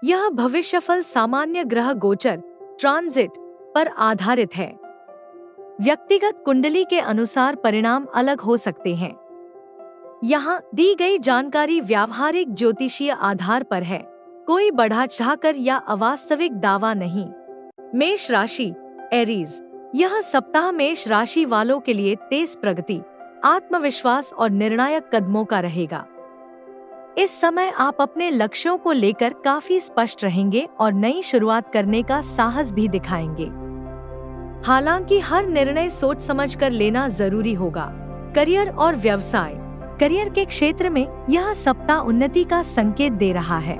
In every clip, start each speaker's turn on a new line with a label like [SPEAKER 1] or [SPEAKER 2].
[SPEAKER 1] यह भविष्यफल सामान्य ग्रह गोचर ट्रांजिट पर आधारित है। व्यक्तिगत कुंडली के अनुसार परिणाम अलग हो सकते हैं। यहाँ दी गई जानकारी व्यावहारिक ज्योतिषीय आधार पर है, कोई बढ़ा चढ़ाकर या अवास्तविक दावा नहीं। मेष राशि एरीज, यह सप्ताह मेष राशि वालों के लिए तेज प्रगति, आत्मविश्वास और निर्णायक कदमों का रहेगा। इस समय आप अपने लक्ष्यों को लेकर काफी स्पष्ट रहेंगे और नई शुरुआत करने का साहस भी दिखाएंगे। हालांकि हर निर्णय सोच समझकर लेना जरूरी होगा। करियर और व्यवसाय, करियर के क्षेत्र में यह सप्ताह उन्नति का संकेत दे रहा है।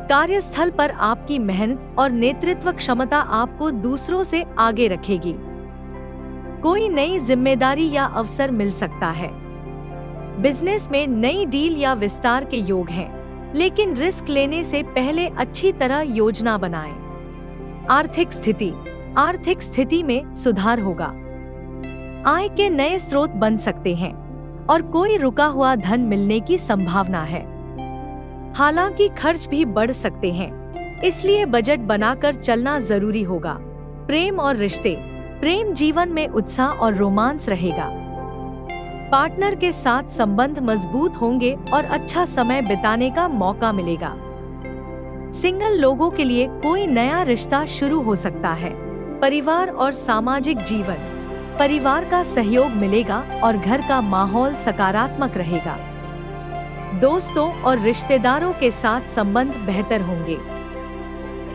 [SPEAKER 1] कार्यस्थल पर आपकी मेहनत और नेतृत्व क्षमता आपको दूसरों से आगे रखेगी। कोई नई जिम्मेदारी या अवसर मिल सकता है। बिजनेस में नई डील या विस्तार के योग हैं, लेकिन रिस्क लेने से पहले अच्छी तरह योजना बनाएं। आर्थिक स्थिति में सुधार होगा। आय के नए स्रोत बन सकते हैं और कोई रुका हुआ धन मिलने की संभावना है। हालांकि खर्च भी बढ़ सकते हैं, इसलिए बजट बनाकर चलना जरूरी होगा। प्रेम और रिश्ते, प्रेम जीवन में उत्साह और रोमांस रहेगा। पार्टनर के साथ संबंध मजबूत होंगे और अच्छा समय बिताने का मौका मिलेगा। सिंगल लोगों के लिए कोई नया रिश्ता शुरू हो सकता है। परिवार और सामाजिक जीवन, परिवार का सहयोग मिलेगा और घर का माहौल सकारात्मक रहेगा। दोस्तों और रिश्तेदारों के साथ संबंध बेहतर होंगे।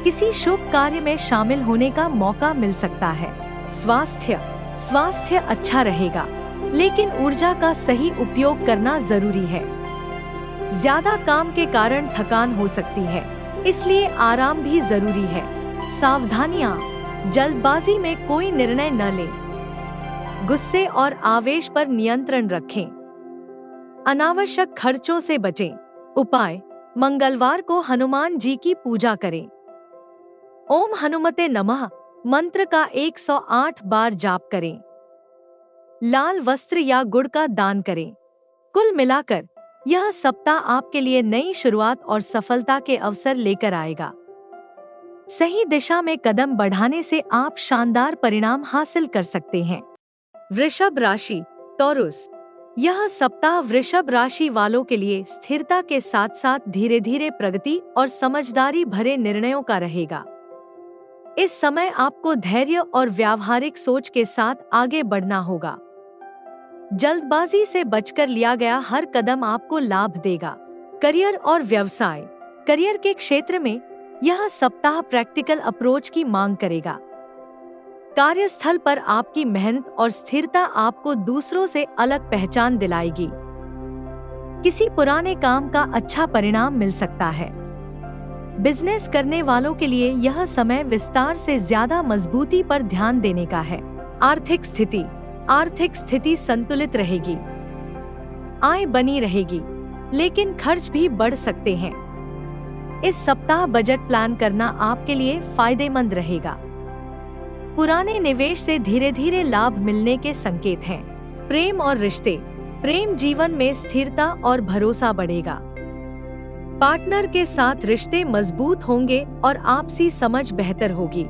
[SPEAKER 1] किसी शुभ कार्य में शामिल होने का मौका मिल सकता है। स्वास्थ्य अच्छा रहेगा, लेकिन ऊर्जा का सही उपयोग करना जरूरी है। ज्यादा काम के कारण थकान हो सकती है, इसलिए आराम भी जरूरी है। सावधानियां, जल्दबाजी में कोई निर्णय न लें। गुस्से और आवेश पर नियंत्रण रखें। अनावश्यक खर्चों से बचें। उपाय, मंगलवार को हनुमान जी की पूजा करें। ओम हनुमते नमः मंत्र का 108 बार जाप करें। लाल वस्त्र या गुड़ का दान करें। कुल मिलाकर यह सप्ताह आपके लिए नई शुरुआत और सफलता के अवसर लेकर आएगा। सही दिशा में कदम बढ़ाने से आप शानदार परिणाम हासिल कर सकते हैं। वृषभ राशि टॉरस, यह सप्ताह वृषभ राशि वालों के लिए स्थिरता के साथ साथ धीरे धीरे प्रगति और समझदारी भरे निर्णयों का रहेगा। इस समय आपको धैर्य और व्यावहारिक सोच के साथ आगे बढ़ना होगा। जल्दबाजी से बचकर लिया गया हर कदम आपको लाभ देगा। करियर और व्यवसाय, करियर के क्षेत्र में यह सप्ताह प्रैक्टिकल अप्रोच की मांग करेगा। कार्यस्थल पर आपकी मेहनत और स्थिरता आपको दूसरों से अलग पहचान दिलाएगी। किसी पुराने काम का अच्छा परिणाम मिल सकता है। बिजनेस करने वालों के लिए यह समय विस्तार से ज्यादा मजबूती पर ध्यान देने का है। आर्थिक स्थिति संतुलित रहेगी। आय बनी रहेगी, लेकिन खर्च भी बढ़ सकते हैं। इस सप्ताह बजट प्लान करना आपके लिए फायदेमंद रहेगा। पुराने निवेश से धीरे धीरे लाभ मिलने के संकेत हैं। प्रेम और रिश्ते, प्रेम जीवन में स्थिरता और भरोसा बढ़ेगा। पार्टनर के साथ रिश्ते मजबूत होंगे और आपसी समझ बेहतर होगी।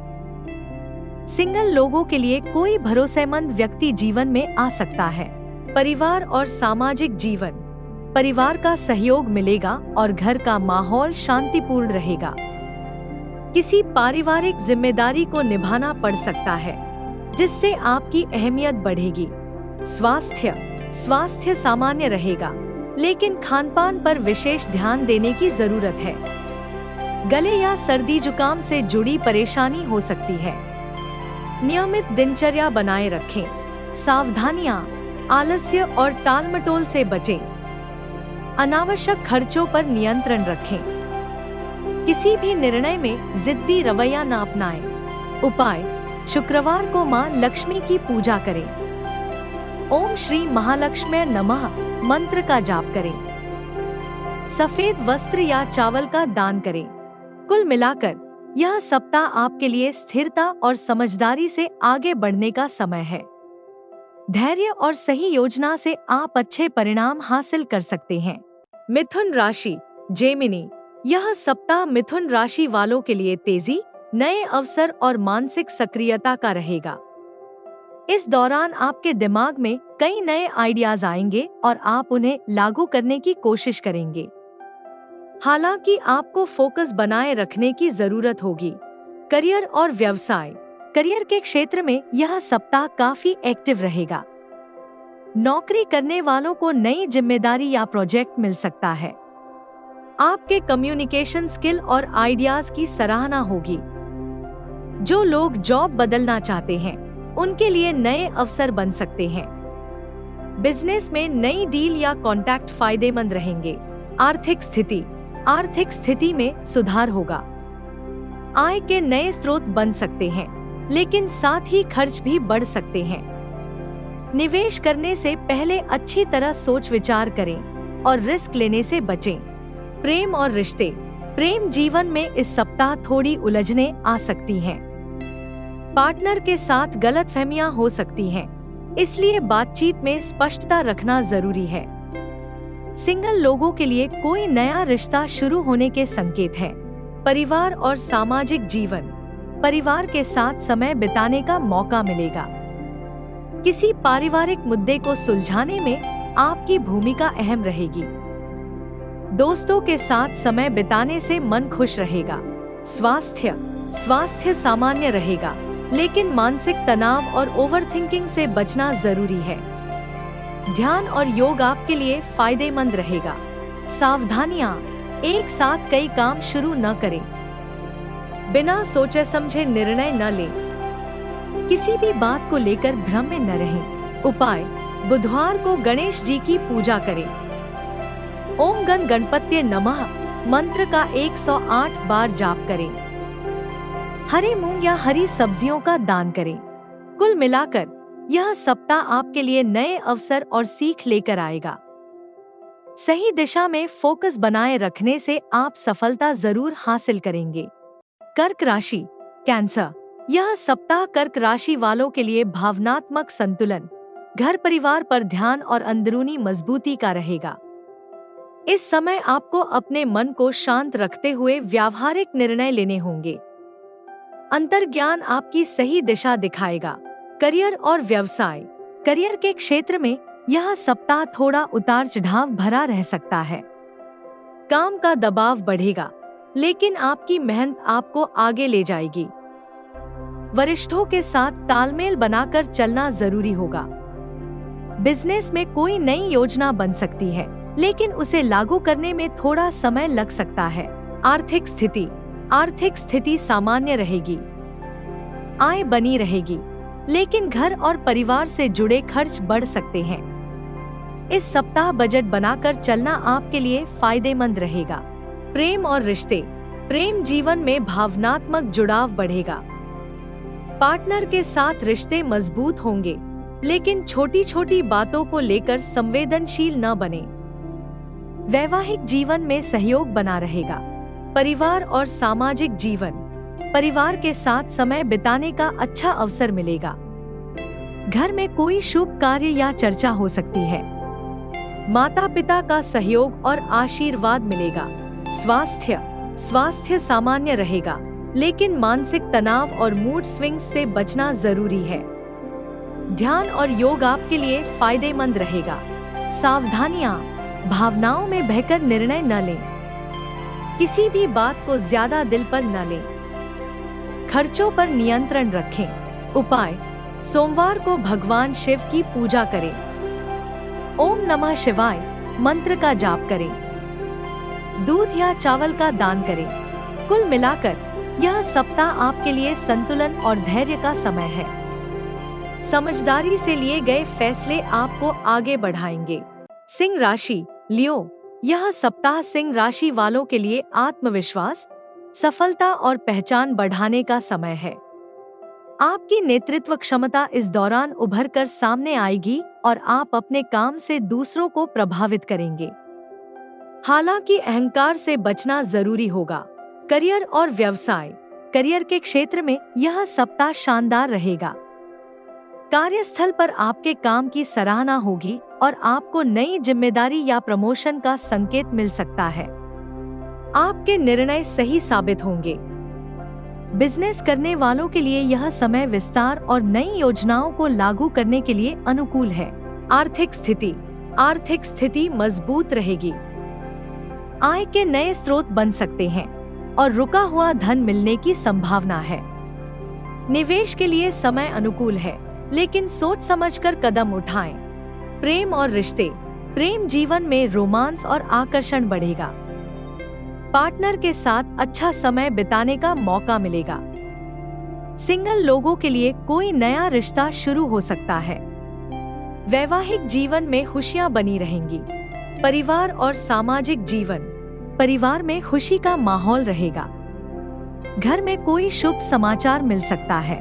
[SPEAKER 1] सिंगल लोगों के लिए कोई भरोसेमंद व्यक्ति जीवन में आ सकता है। परिवार और सामाजिक जीवन, परिवार का सहयोग मिलेगा और घर का माहौल शांतिपूर्ण रहेगा। किसी पारिवारिक जिम्मेदारी को निभाना पड़ सकता है, जिससे आपकी अहमियत बढ़ेगी। स्वास्थ्य सामान्य रहेगा, लेकिन खानपान पर विशेष ध्यान देने की जरूरत है। गले या सर्दी जुकाम से जुड़ी परेशानी हो सकती है। नियमित दिनचर्या बनाए रखें। सावधानियां, आलस्य और टालमटोल से बचें। अनावश्यक खर्चों पर नियंत्रण रखें। किसी भी निर्णय में जिद्दी रवैया न अपनाएं। उपाय, शुक्रवार को मां लक्ष्मी की पूजा करें। ओम श्री महालक्ष्मी नमः मंत्र का जाप करें। सफेद वस्त्र या चावल का दान करें। कुल मिलाकर यह सप्ताह आपके लिए स्थिरता और समझदारी से आगे बढ़ने का समय है। धैर्य और सही योजना से आप अच्छे परिणाम हासिल कर सकते हैं। मिथुन राशि जेमिनी, यह सप्ताह मिथुन राशि वालों के लिए तेजी, नए अवसर और मानसिक सक्रियता का रहेगा। इस दौरान आपके दिमाग में कई नए आइडियाज आएंगे और आप उन्हें लागू करने की कोशिश करेंगे। हालांकि आपको फोकस बनाए रखने की जरूरत होगी। करियर और व्यवसाय। करियर के क्षेत्र में यह सप्ताह काफी एक्टिव रहेगा। नौकरी करने वालों को नई जिम्मेदारी या प्रोजेक्ट मिल सकता है। आपके कम्युनिकेशन स्किल और आइडियाज की सराहना होगी। जो लोग जॉब बदलना चाहते हैं, उनके लिए नए अवसर बन सकते हैं। बिजनेस में नई डील या कॉन्टैक्ट फायदेमंद रहेंगे। आर्थिक स्थिति। आर्थिक स्थिति में सुधार होगा। आय के नए स्रोत बन सकते हैं, लेकिन साथ ही खर्च भी बढ़ सकते हैं। निवेश करने से पहले अच्छी तरह सोच विचार करें और रिस्क लेने से बचें। प्रेम और रिश्ते। प्रेम जीवन में इस सप्ताह थोड़ी उलझनें आ सकती हैं। पार्टनर के साथ गलतफहमियां हो सकती हैं, इसलिए बातचीत में स्पष्टता रखना जरूरी है। सिंगल लोगों के लिए कोई नया रिश्ता शुरू होने के संकेत हैं। परिवार और सामाजिक जीवन। परिवार के साथ समय बिताने का मौका मिलेगा। किसी पारिवारिक मुद्दे को सुलझाने में आपकी भूमिका अहम रहेगी। दोस्तों के साथ समय बिताने से मन खुश रहेगा। स्वास्थ्य। स्वास्थ्य सामान्य रहेगा, लेकिन मानसिक तनाव और ओवरथिंकिंग से बचना जरूरी है। ध्यान और योग आपके लिए फायदेमंद रहेगा। सावधानियां। एक साथ कई काम शुरू न करें। बिना सोचे समझे निर्णय न लें। किसी भी बात को लेकर भ्रम में न रहें। उपाय। बुधवार को गणेश जी की पूजा करें। ओम गण गणपत्ये नमः मंत्र का 108 बार जाप करें। हरे मूंग या हरी सब्जियों का दान करें। कुल मिलाकर यह सप्ताह आपके लिए नए अवसर और सीख लेकर आएगा। सही दिशा में फोकस बनाए रखने से आप सफलता जरूर हासिल करेंगे। कर्क राशि। कैंसर। यह सप्ताह कर्क राशि वालों के लिए भावनात्मक संतुलन, घर परिवार पर ध्यान और अंदरूनी मजबूती का रहेगा। इस समय आपको अपने मन को शांत रखते हुए व्यावहारिक निर्णय लेने होंगे। अंतर्ज्ञान आपकी सही दिशा दिखाएगा। करियर और व्यवसाय। करियर के क्षेत्र में यह सप्ताह थोड़ा उतार चढ़ाव भरा रह सकता है। काम का दबाव बढ़ेगा, लेकिन आपकी मेहनत आपको आगे ले जाएगी। वरिष्ठों के साथ तालमेल बनाकर चलना जरूरी होगा। बिजनेस में कोई नई योजना बन सकती है, लेकिन उसे लागू करने में थोड़ा समय लग सकता है। आर्थिक स्थिति। आर्थिक स्थिति सामान्य रहेगी। आय बनी रहेगी, लेकिन घर और परिवार से जुड़े खर्च बढ़ सकते हैं। इस सप्ताह बजट बनाकर चलना आपके लिए फायदेमंद रहेगा। प्रेम और रिश्ते। प्रेम जीवन में भावनात्मक जुड़ाव बढ़ेगा। पार्टनर के साथ रिश्ते मजबूत होंगे, लेकिन छोटी छोटी बातों को लेकर संवेदनशील न बने। वैवाहिक जीवन में सहयोग बना रहेगा। परिवार और सामाजिक जीवन। परिवार के साथ समय बिताने का अच्छा अवसर मिलेगा। घर में कोई शुभ कार्य या चर्चा हो सकती है। माता पिता का सहयोग और आशीर्वाद मिलेगा। स्वास्थ्य। स्वास्थ्य सामान्य रहेगा, लेकिन मानसिक तनाव और मूड स्विंग्स से बचना जरूरी है। ध्यान और योग आपके लिए फायदेमंद रहेगा। सावधानियां। भावनाओं में बहकर निर्णय न लें। किसी भी बात को ज्यादा दिल पर न लें। खर्चों पर नियंत्रण रखें। उपाय। सोमवार को भगवान शिव की पूजा करें। ओम नमः शिवाय मंत्र का जाप करें। दूध या चावल का दान करें। कुल मिलाकर यह सप्ताह आपके लिए संतुलन और धैर्य का समय है। समझदारी से लिए गए फैसले आपको आगे बढ़ाएंगे। सिंह राशि। लियो। यह सप्ताह सिंह राशि वालों के लिए आत्मविश्वास, सफलता और पहचान बढ़ाने का समय है। आपकी नेतृत्व क्षमता इस दौरान उभर कर सामने आएगी और आप अपने काम से दूसरों को प्रभावित करेंगे। हालांकि अहंकार से बचना जरूरी होगा। करियर और व्यवसाय। करियर के क्षेत्र में यह सप्ताह शानदार रहेगा। कार्यस्थल पर आपके काम की सराहना होगी और आपको नई जिम्मेदारी या प्रमोशन का संकेत मिल सकता है। आपके निर्णय सही साबित होंगे। बिजनेस करने वालों के लिए यह समय विस्तार और नई योजनाओं को लागू करने के लिए अनुकूल है। आर्थिक स्थिति मजबूत रहेगी। आय के नए स्रोत बन सकते हैं और रुका हुआ धन मिलने की संभावना है। निवेश के लिए समय अनुकूल है, लेकिन सोच समझकर कदम उठाएं। प्रेम और रिश्ते, प्रेम जीवन में रोमांस और आकर्षण बढ़ेगा। पार्टनर के साथ अच्छा समय बिताने का मौका मिलेगा। सिंगल लोगों के लिए कोई नया रिश्ता शुरू हो सकता है। वैवाहिक जीवन में खुशियां बनी रहेंगी। परिवार और सामाजिक जीवन, परिवार में खुशी का माहौल रहेगा। घर में कोई शुभ समाचार मिल सकता है।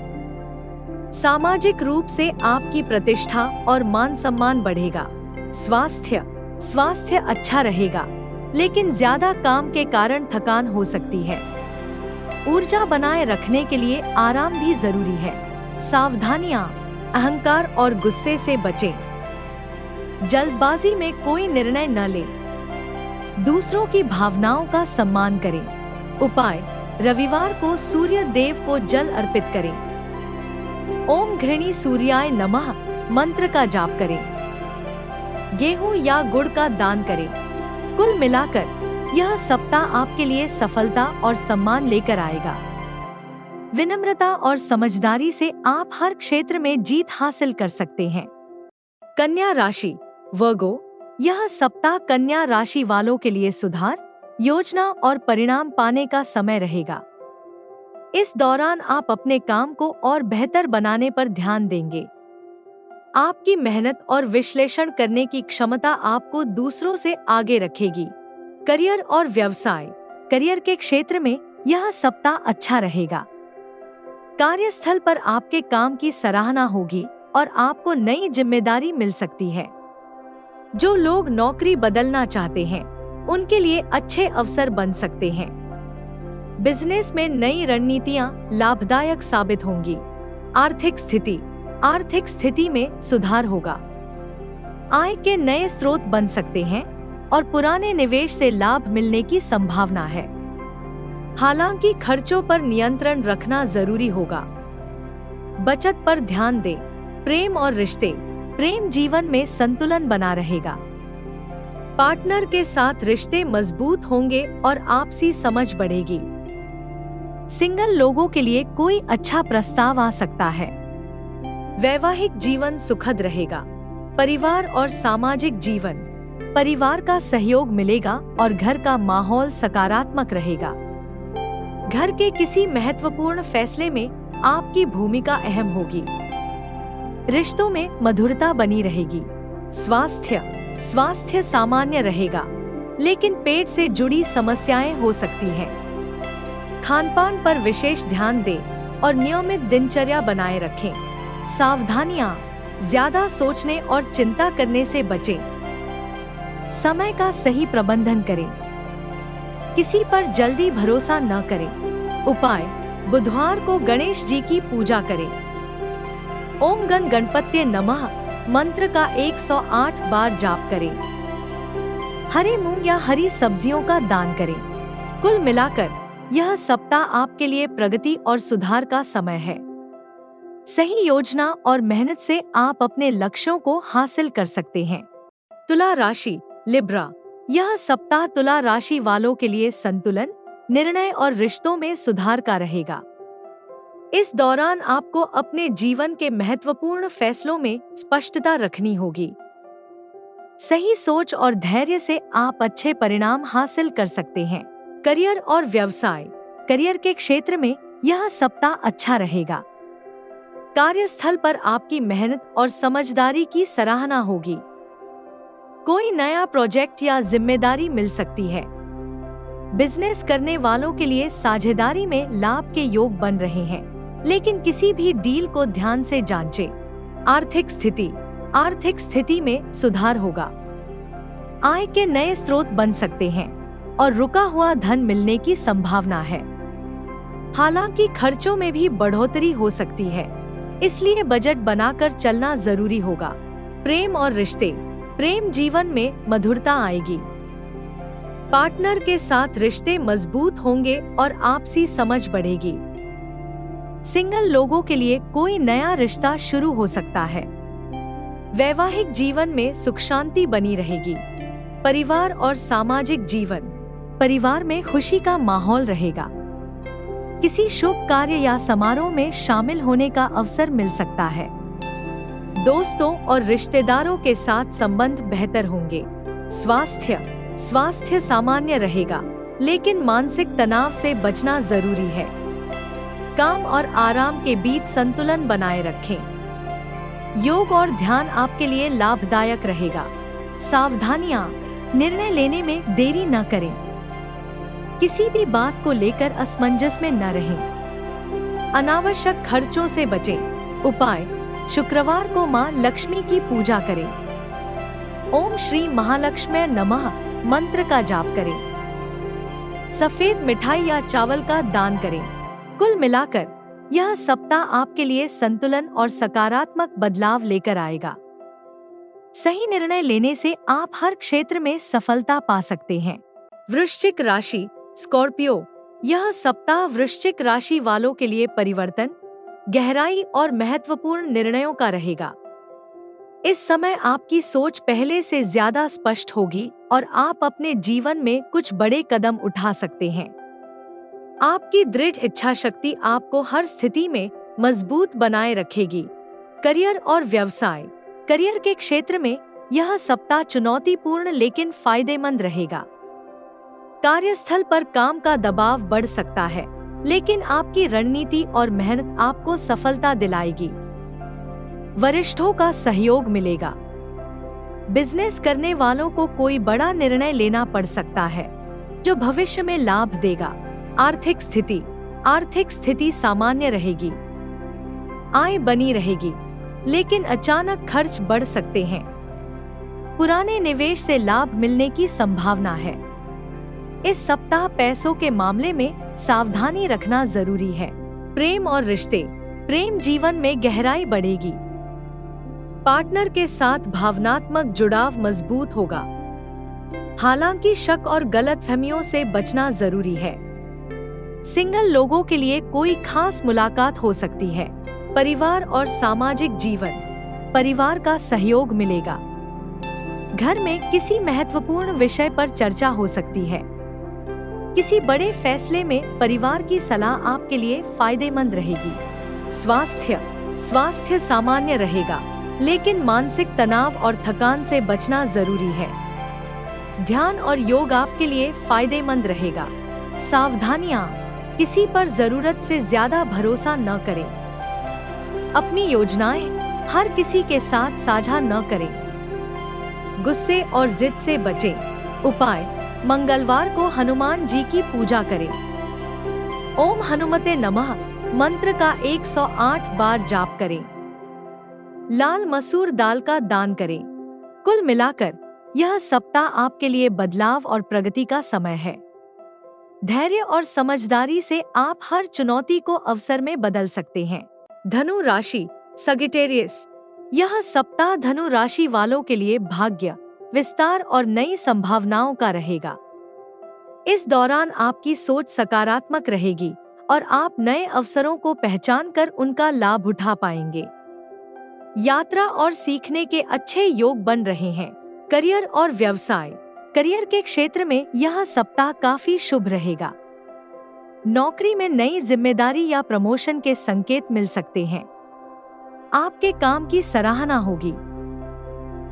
[SPEAKER 1] सामाजिक रूप से आपकी प्रतिष्ठा और मान सम्मान बढ़ेगा। स्वास्थ्य अच्छा रहेगा, लेकिन ज्यादा काम के कारण थकान हो सकती है। ऊर्जा बनाए रखने के लिए आराम भी जरूरी है। सावधानियां, अहंकार और गुस्से से बचें। जल्दबाजी में कोई निर्णय न लें। दूसरों की भावनाओं का सम्मान करें। उपाय: रविवार को सूर्य देव को जल अर्पित करें। ओम घृणी सूर्याय नमः मंत्र का जाप करें। गेहूं या गुड़ का दान करें। कुल मिलाकर यह सप्ताह आपके लिए सफलता और सम्मान लेकर आएगा। विनम्रता और समझदारी से आप हर क्षेत्र में जीत हासिल कर सकते हैं। कन्या राशि, वर्गो, यह सप्ताह कन्या राशि वालों के लिए सुधार, योजना और परिणाम पाने का समय रहेगा। इस दौरान आप अपने काम को और बेहतर बनाने पर ध्यान देंगे। आपकी मेहनत और विश्लेषण करने की क्षमता आपको दूसरों से आगे रखेगी। करियर और व्यवसाय, करियर के क्षेत्र में यह सप्ताह अच्छा रहेगा। कार्यस्थल पर आपके काम की सराहना होगी और आपको नई जिम्मेदारी मिल सकती है। जो लोग नौकरी बदलना चाहते हैं, उनके लिए अच्छे अवसर बन सकते हैं। बिजनेस में नई रणनीतियां लाभदायक साबित होंगी। आर्थिक स्थिति में सुधार होगा। आय के नए स्रोत बन सकते हैं और पुराने निवेश से लाभ मिलने की संभावना है। हालांकि खर्चों पर नियंत्रण रखना जरूरी होगा। बचत पर ध्यान दें। प्रेम और रिश्ते, प्रेम जीवन में संतुलन बना रहेगा। पार्टनर के साथ रिश्ते मजबूत होंगे और आपसी समझ बढ़ेगी। सिंगल लोगों के लिए कोई अच्छा प्रस्ताव आ सकता है। वैवाहिक जीवन सुखद रहेगा। परिवार और सामाजिक जीवन, परिवार का सहयोग मिलेगा और घर का माहौल सकारात्मक रहेगा। घर के किसी महत्वपूर्ण फैसले में आपकी भूमिका अहम होगी। रिश्तों में मधुरता बनी रहेगी। स्वास्थ्य सामान्य रहेगा, लेकिन पेट से जुड़ी समस्याएं हो सकती हैं। खानपान पर विशेष ध्यान दें और नियमित दिनचर्या बनाए रखें। सावधानियां, ज्यादा सोचने और चिंता करने से बचें। समय का सही प्रबंधन करें। किसी पर जल्दी भरोसा न करें। उपाय: बुधवार को गणेश जी की पूजा करें। ओम गण गणपत्ये नमः मंत्र का 108 बार जाप करें। हरे मूंग या हरी सब्जियों का दान करें। कुल मिलाकर यह सप्ताह आपके लिए प्रगति और सुधार का समय है। सही योजना और मेहनत से आप अपने लक्ष्यों को हासिल कर सकते हैं। तुला राशि, लिब्रा, यह सप्ताह तुला राशि वालों के लिए संतुलन, निर्णय और रिश्तों में सुधार का रहेगा। इस दौरान आपको अपने जीवन के महत्वपूर्ण फैसलों में स्पष्टता रखनी होगी। सही सोच और धैर्य से आप अच्छे परिणाम हासिल कर सकते हैं। करियर और व्यवसाय, करियर के क्षेत्र में यह सप्ताह अच्छा रहेगा। कार्यस्थल पर आपकी मेहनत और समझदारी की सराहना होगी। कोई नया प्रोजेक्ट या जिम्मेदारी मिल सकती है। बिजनेस करने वालों के लिए साझेदारी में लाभ के योग बन रहे हैं, लेकिन किसी भी डील को ध्यान से जांचें। आर्थिक स्थिति में सुधार होगा। आय के नए स्रोत बन सकते हैं और रुका हुआ धन मिलने की संभावना है। हालांकि खर्चों में भी बढ़ोतरी हो सकती है, इसलिए बजट बनाकर चलना जरूरी होगा। प्रेम और रिश्ते, प्रेम जीवन में मधुरता आएगी। पार्टनर के साथ रिश्ते मजबूत होंगे और आपसी समझ बढ़ेगी। सिंगल लोगों के लिए कोई नया रिश्ता शुरू हो सकता है। वैवाहिक जीवन में सुख शांति बनी रहेगी। परिवार और सामाजिक जीवन, परिवार में खुशी का माहौल रहेगा। किसी शुभ कार्य या समारोह में शामिल होने का अवसर मिल सकता है। दोस्तों और रिश्तेदारों के साथ संबंध बेहतर होंगे। स्वास्थ्य सामान्य रहेगा, लेकिन मानसिक तनाव से बचना जरूरी है। काम और आराम के बीच संतुलन बनाए रखें। योग और ध्यान आपके लिए लाभदायक रहेगा। सावधानियां, निर्णय लेने में देरी न करें। किसी भी बात को लेकर असमंजस में न रहें। अनावश्यक खर्चों से बचें। उपाय: शुक्रवार को मां लक्ष्मी की पूजा करें। ओम श्री महालक्ष्मी नमः मंत्र का जाप करें। सफेद मिठाई या चावल का दान करें। कुल मिलाकर यह सप्ताह आपके लिए संतुलन और सकारात्मक बदलाव लेकर आएगा। सही निर्णय लेने से आप हर क्षेत्र में सफलता पा सकते हैं। वृश्चिक राशि, स्कॉर्पियो, यह सप्ताह वृश्चिक राशि वालों के लिए परिवर्तन, गहराई और महत्वपूर्ण निर्णयों का रहेगा। इस समय आपकी सोच पहले से ज्यादा स्पष्ट होगी और आप अपने जीवन में कुछ बड़े कदम उठा सकते हैं। आपकी दृढ़ इच्छा शक्ति आपको हर स्थिति में मजबूत बनाए रखेगी। करियर और व्यवसाय, करियर के क्षेत्र में यह सप्ताह चुनौतीपूर्ण लेकिन फायदेमंद रहेगा। कार्यस्थल पर काम का दबाव बढ़ सकता है, लेकिन आपकी रणनीति और मेहनत आपको सफलता दिलाएगी। वरिष्ठों का सहयोग मिलेगा। बिजनेस करने वालों को कोई बड़ा निर्णय लेना पड़ सकता है, जो भविष्य में लाभ देगा। आर्थिक स्थिति सामान्य रहेगी। आय बनी रहेगी, लेकिन अचानक खर्च बढ़ सकते हैं। पुराने निवेश से लाभ मिलने की संभावना है। इस सप्ताह पैसों के मामले में सावधानी रखना जरूरी है। प्रेम और रिश्ते, प्रेम जीवन में गहराई बढ़ेगी। पार्टनर के साथ भावनात्मक जुड़ाव मजबूत होगा। हालांकि शक और गलतफहमियों से बचना जरूरी है। सिंगल लोगों के लिए कोई खास मुलाकात हो सकती है। परिवार और सामाजिक जीवन, परिवार का सहयोग मिलेगा। घर में किसी महत्वपूर्ण विषय पर चर्चा हो सकती है। किसी बड़े फैसले में परिवार की सलाह आपके लिए फायदेमंद रहेगी। स्वास्थ्य सामान्य रहेगा, लेकिन मानसिक तनाव और थकान से बचना जरूरी है। ध्यान और योग आपके लिए फायदेमंद रहेगा। सावधानियां, किसी पर जरूरत से ज्यादा भरोसा न करें। अपनी योजनाएं हर किसी के साथ साझा न करें। गुस्से और जिद से बचें। उपाय: मंगलवार को हनुमान जी की पूजा करें। ओम हनुमते नमः मंत्र का 108 बार जाप करें। लाल मसूर दाल का दान करें। कुल मिलाकर यह सप्ताह आपके लिए बदलाव और प्रगति का समय है। धैर्य और समझदारी से आप हर चुनौती को अवसर में बदल सकते हैं। धनु राशि, सगिटेरियस, यह सप्ताह धनु राशि वालों के लिए भाग्य, विस्तार और नई संभावनाओं का रहेगा। इस दौरान आपकी सोच सकारात्मक रहेगी और आप नए अवसरों को पहचानकर उनका लाभ उठा पाएंगे। यात्रा और सीखने के अच्छे योग बन रहे हैं। करियर और व्यवसाय, करियर के क्षेत्र में यह सप्ताह काफी शुभ रहेगा। नौकरी में नई जिम्मेदारी या प्रमोशन के संकेत मिल सकते हैं। आपके काम की सराहना होगी।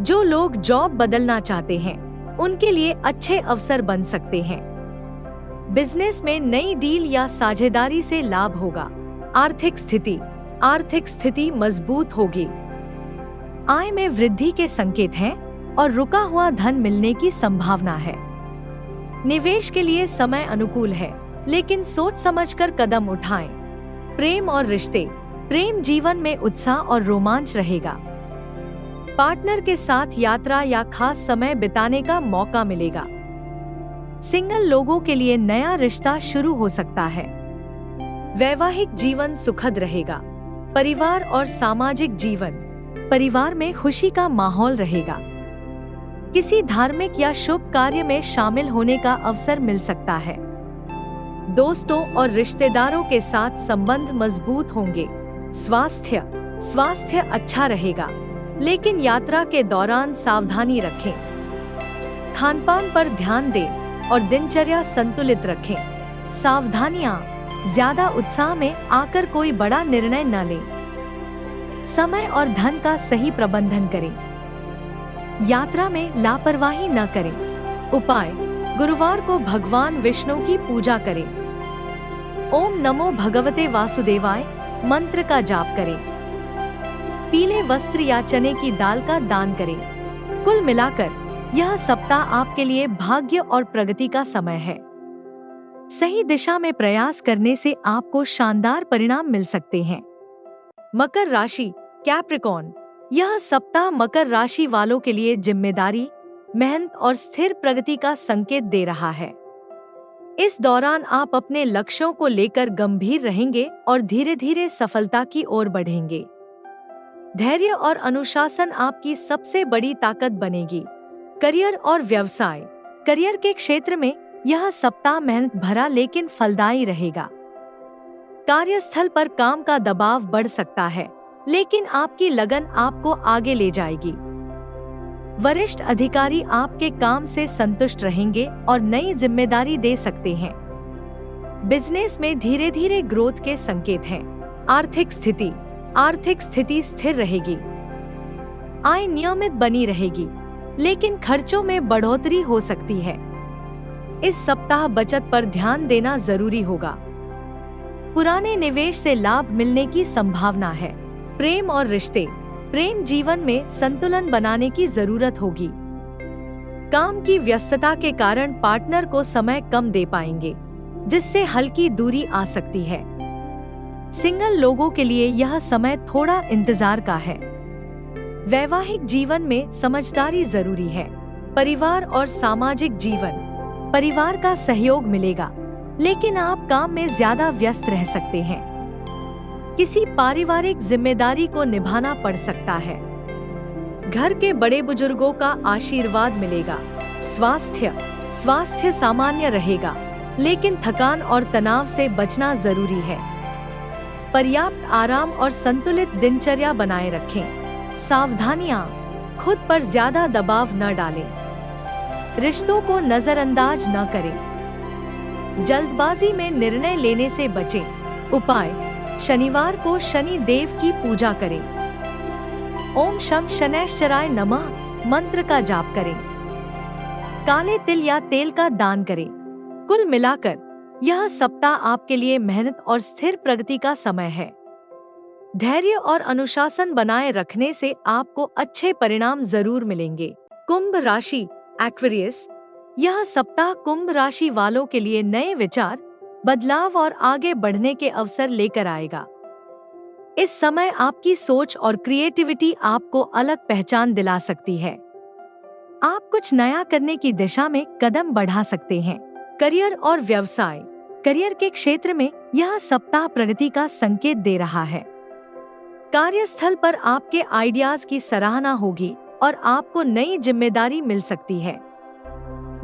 [SPEAKER 1] जो लोग जॉब बदलना चाहते हैं, उनके लिए अच्छे अवसर बन सकते हैं। बिजनेस में नई डील या साझेदारी से लाभ होगा। आर्थिक स्थिति मजबूत होगी। आय में वृद्धि के संकेत हैं और रुका हुआ धन मिलने की संभावना है। निवेश के लिए समय अनुकूल है, लेकिन सोच समझकर कदम उठाएं। प्रेम और रिश्ते, प्रेम जीवन में उत्साह और रोमांच रहेगा। पार्टनर के साथ यात्रा या खास समय बिताने का मौका मिलेगा। सिंगल लोगों के लिए नया रिश्ता शुरू हो सकता है। वैवाहिक जीवन सुखद रहेगा। परिवार और सामाजिक जीवन, परिवार में खुशी का माहौल रहेगा। किसी धार्मिक या शुभ कार्य में शामिल होने का अवसर मिल सकता है। दोस्तों और रिश्तेदारों के साथ संबंध मजबूत होंगे। स्वास्थ्य अच्छा रहेगा, लेकिन यात्रा के दौरान सावधानी रखें। खानपान पर ध्यान दें और दिनचर्या संतुलित रखें। सावधानियां, ज्यादा उत्साह में आकर कोई बड़ा निर्णय न लें। समय और धन का सही प्रबंधन करें। यात्रा में लापरवाही न करें। उपाय: गुरुवार को भगवान विष्णु की पूजा करें। ओम नमो भगवते वासुदेवाय मंत्र का जाप करें। पीले वस्त्र या चने की दाल का दान करें। कुल मिलाकर यह सप्ताह आपके लिए भाग्य और प्रगति का समय है। सही दिशा में प्रयास करने से आपको शानदार परिणाम मिल सकते हैं। मकर राशि, कैप्रिकॉर्न। यह सप्ताह मकर राशि वालों के लिए जिम्मेदारी, मेहनत और स्थिर प्रगति का संकेत दे रहा है। इस दौरान आप अपने लक्ष्यों को लेकर गंभीर रहेंगे और धीरे धीरे सफलता की ओर बढ़ेंगे। धैर्य और अनुशासन आपकी सबसे बड़ी ताकत बनेगी। करियर और व्यवसाय। करियर के क्षेत्र में यह सप्ताह मेहनत भरा लेकिन फलदायी रहेगा। कार्यस्थल पर काम का दबाव बढ़ सकता है, लेकिन आपकी लगन आपको आगे ले जाएगी। वरिष्ठ अधिकारी आपके काम से संतुष्ट रहेंगे और नई जिम्मेदारी दे सकते हैं। बिजनेस में धीरे धीरे ग्रोथ के संकेत हैं। आर्थिक स्थिति स्थिर रहेगी। आय नियमित बनी रहेगी, लेकिन खर्चों में बढ़ोतरी हो सकती है। इस सप्ताह बचत पर ध्यान देना जरूरी होगा। पुराने निवेश से लाभ मिलने की संभावना है। प्रेम और रिश्ते। प्रेम जीवन में संतुलन बनाने की जरूरत होगी। काम की व्यस्तता के कारण पार्टनर को समय कम दे पाएंगे, जिससे हल्की दूरी आ सकती है। सिंगल लोगों के लिए यह समय थोड़ा इंतजार का है। वैवाहिक जीवन में समझदारी जरूरी है। परिवार और सामाजिक जीवन। परिवार का सहयोग मिलेगा, लेकिन आप काम में ज्यादा व्यस्त रह सकते हैं। किसी पारिवारिक जिम्मेदारी को निभाना पड़ सकता है। घर के बड़े बुजुर्गों का आशीर्वाद मिलेगा। स्वास्थ्य सामान्य रहेगा, लेकिन थकान और तनाव से बचना जरूरी है। पर्याप्त आराम और संतुलित दिनचर्या बनाए रखें। सावधानियां, खुद पर ज्यादा दबाव न डालें। रिश्तों को नजरअंदाज न करें। जल्दबाजी में निर्णय लेने से बचें। उपाय: शनिवार को शनि देव की पूजा करें। ओम शम शनैश्चराय नमः मंत्र का जाप करें। काले तिल या तेल का दान करें। कुल मिलाकर यह सप्ताह आपके लिए मेहनत और स्थिर प्रगति का समय है। धैर्य और अनुशासन बनाए रखने से आपको अच्छे परिणाम जरूर मिलेंगे। कुंभ राशि, एक्वेरियस। यह सप्ताह कुंभ राशि वालों के लिए नए विचार, बदलाव और आगे बढ़ने के अवसर लेकर आएगा। इस समय आपकी सोच और क्रिएटिविटी आपको अलग पहचान दिला सकती है। आप कुछ नया करने की दिशा में कदम बढ़ा सकते हैं। करियर और व्यवसाय। करियर के क्षेत्र में यह सप्ताह प्रगति का संकेत दे रहा है। कार्यस्थल पर आपके आइडियाज की सराहना होगी और आपको नई जिम्मेदारी मिल सकती है।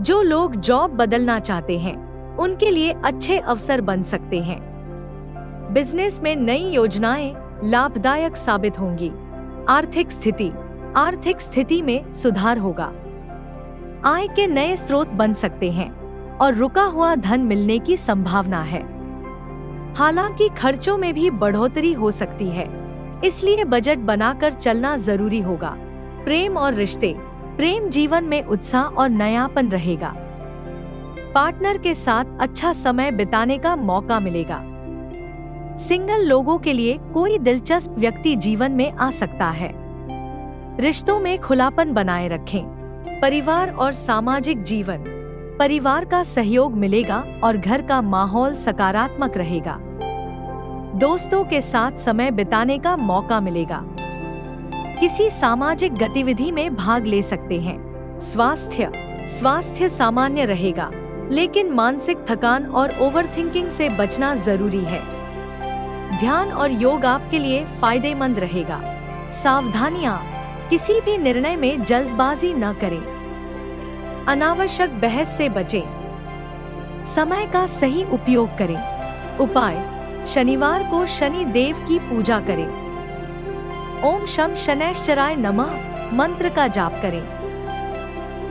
[SPEAKER 1] जो लोग जॉब बदलना चाहते हैं, उनके लिए अच्छे अवसर बन सकते हैं। बिजनेस में नई योजनाएं लाभदायक साबित होंगी। आर्थिक स्थिति में सुधार होगा। आय के नए स्रोत बन सकते हैं और रुका हुआ धन मिलने की संभावना है। हालांकि खर्चों में भी बढ़ोतरी हो सकती है, इसलिए बजट बनाकर चलना जरूरी होगा। प्रेम और रिश्ते। प्रेम जीवन में उत्साह और नयापन रहेगा। पार्टनर के साथ अच्छा समय बिताने का मौका मिलेगा। सिंगल लोगों के लिए कोई दिलचस्प व्यक्ति जीवन में आ सकता है। रिश्तों में खुलापन बनाए रखें। परिवार और सामाजिक जीवन। परिवार का सहयोग मिलेगा और घर का माहौल सकारात्मक रहेगा। दोस्तों के साथ समय बिताने का मौका मिलेगा। किसी सामाजिक गतिविधि में भाग ले सकते हैं। स्वास्थ्य सामान्य रहेगा, लेकिन मानसिक थकान और ओवरथिंकिंग से बचना जरूरी है। ध्यान और योग आपके लिए फायदेमंद रहेगा। सावधानियां, किसी भी निर्णय में जल्दबाजी न करें। अनावश्यक बहस से बचें। समय का सही उपयोग करें। उपाय: शनिवार को शनि देव की पूजा करें। ओम शम शनैश्चराय नमः मंत्र का जाप करें।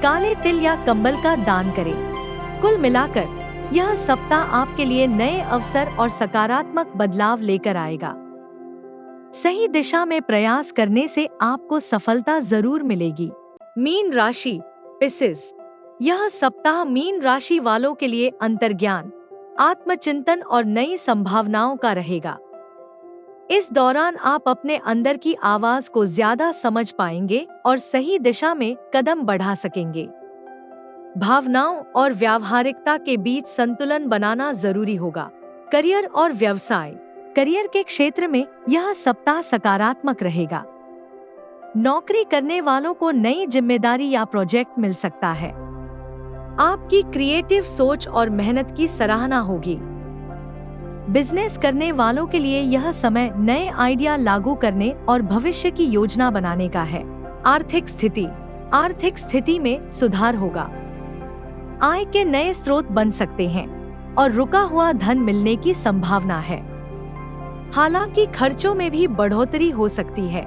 [SPEAKER 1] काले तिल या कंबल का दान करें। कुल मिलाकर यह सप्ताह आपके लिए नए अवसर और सकारात्मक बदलाव लेकर आएगा। सही दिशा में प्रयास करने से आपको सफलता जरूर मिलेगी। मीन राशि, पिसिस। यह सप्ताह मीन राशि वालों के लिए अंतर्ज्ञान, आत्मचिंतन और नई संभावनाओं का रहेगा। इस दौरान आप अपने अंदर की आवाज को ज्यादा समझ पाएंगे और सही दिशा में कदम बढ़ा सकेंगे। भावनाओं और व्यावहारिकता के बीच संतुलन बनाना जरूरी होगा। करियर और व्यवसाय। करियर के क्षेत्र में यह सप्ताह सकारात्मक रहेगा। नौकरी करने वालों को नई जिम्मेदारी या प्रोजेक्ट मिल सकता है। आपकी क्रिएटिव सोच और मेहनत की सराहना होगी। बिजनेस करने वालों के लिए यह समय नए आइडिया लागू करने और भविष्य की योजना बनाने का है। आर्थिक स्थिति। आर्थिक स्थिति में सुधार होगा। आय के नए स्रोत बन सकते हैं और रुका हुआ धन मिलने की संभावना है। हालांकि खर्चों में भी बढ़ोतरी हो सकती है,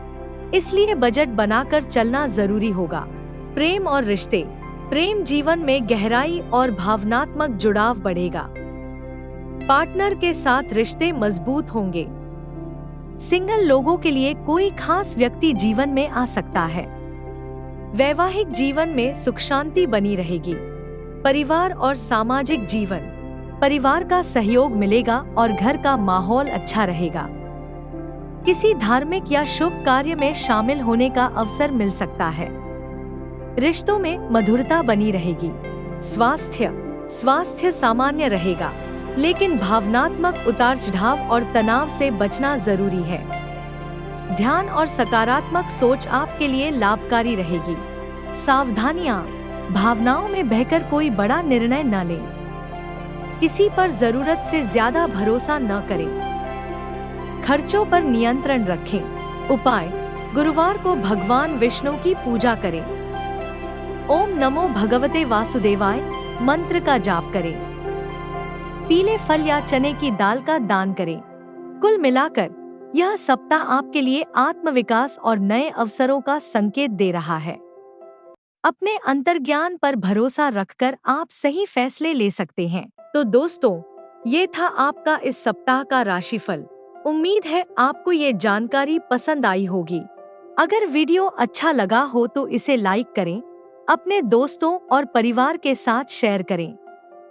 [SPEAKER 1] इसलिए बजट बनाकर चलना जरूरी होगा। प्रेम और रिश्ते। प्रेम जीवन में गहराई और भावनात्मक जुड़ाव बढ़ेगा। पार्टनर के साथ रिश्ते मजबूत होंगे। सिंगल लोगों के लिए कोई खास व्यक्ति जीवन में आ सकता है। वैवाहिक जीवन में सुख शांति बनी रहेगी। परिवार और सामाजिक जीवन। परिवार का सहयोग मिलेगा और घर का माहौल अच्छा रहेगा। किसी धार्मिक या शुभ कार्य में शामिल होने का अवसर मिल सकता है। रिश्तों में मधुरता बनी रहेगी। स्वास्थ्य सामान्य रहेगा, लेकिन भावनात्मक उतार-चढ़ाव और तनाव से बचना जरूरी है। ध्यान और सकारात्मक सोच आपके लिए लाभकारी रहेगी। सावधानियां। भावनाओं में बहकर कोई बड़ा निर्णय न लें। किसी पर जरूरत से ज्यादा भरोसा न करें। खर्चों पर नियंत्रण रखें। उपाय: गुरुवार को भगवान विष्णु की पूजा करें। ओम नमो भगवते वासुदेवाय मंत्र का जाप करें। पीले फल या चने की दाल का दान करें। कुल मिलाकर यह सप्ताह आपके लिए आत्मविकास और नए अवसरों का संकेत दे रहा है। अपने अंतर्ज्ञान पर भरोसा रखकर आप सही फैसले ले सकते हैं। तो दोस्तों, ये था आपका इस सप्ताह का राशिफल। उम्मीद है आपको ये जानकारी पसंद आई होगी। अगर वीडियो अच्छा लगा हो तो इसे लाइक करें, अपने दोस्तों और परिवार के साथ शेयर करें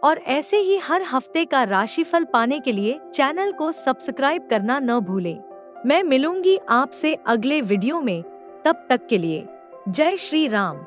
[SPEAKER 1] और ऐसे ही हर हफ्ते का राशिफल पाने के लिए चैनल को सब्सक्राइब करना न भूलें। मैं मिलूंगी आपसे अगले वीडियो में। तब तक के लिए जय श्री राम।